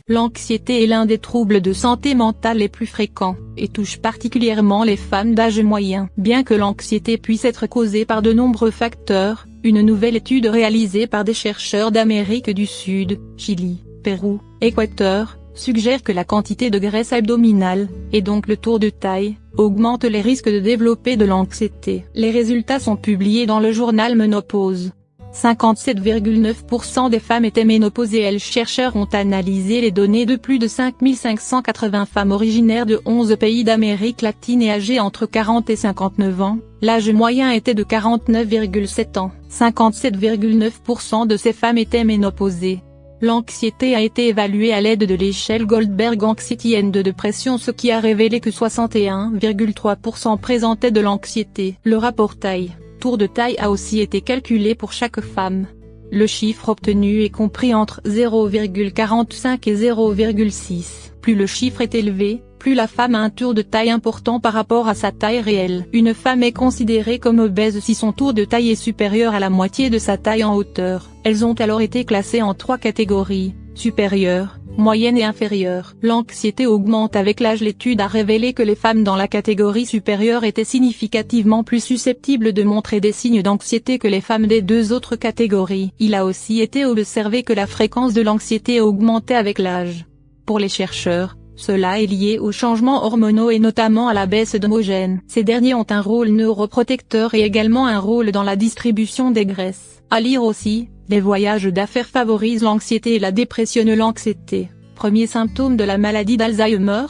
L'anxiété est l'un des troubles de santé mentale les plus fréquents, et touche particulièrement les femmes d'âge moyen. Bien que l'anxiété puisse être causée par de nombreux facteurs, une nouvelle étude réalisée par des chercheurs d'Amérique du Sud, Chili, Pérou, Équateur, suggère que la quantité de graisse abdominale, et donc le tour de taille, augmente les risques de développer de l'anxiété. Les résultats sont publiés dans le journal Ménopause. 57,9% des femmes étaient ménopausées. Les chercheurs ont analysé les données de plus de 5580 femmes originaires de 11 pays d'Amérique latine et âgées entre 40 et 59 ans, l'âge moyen était de 49,7 ans. 57,9% de ces femmes étaient ménopausées. L'anxiété a été évaluée à l'aide de l'échelle Goldberg Anxiety and Depression, ce qui a révélé que 61,3% présentaient de l'anxiété. Le rapport tour de taille a aussi été calculé pour chaque femme. Le chiffre obtenu est compris entre 0,45 et 0,6. Plus le chiffre est élevé, plus la femme a un tour de taille important par rapport à sa taille réelle. Une femme est considérée comme obèse si son tour de taille est supérieur à la moitié de sa taille en hauteur. Elles ont alors été classées en 3 catégories, supérieure, moyenne et inférieure. L'anxiété augmente avec l'âge. L'étude a révélé que les femmes dans la catégorie supérieure étaient significativement plus susceptibles de montrer des signes d'anxiété que les femmes des 2 autres catégories. Il a aussi été observé que la fréquence de l'anxiété augmentait avec l'âge. Pour les chercheurs, cela est lié aux changements hormonaux et notamment à la baisse d'homogènes. Ces derniers ont un rôle neuroprotecteur et également un rôle dans la distribution des graisses. À lire aussi, les voyages d'affaires favorisent l'anxiété et la dépression. L'anxiété, premier symptôme de la maladie d'Alzheimer,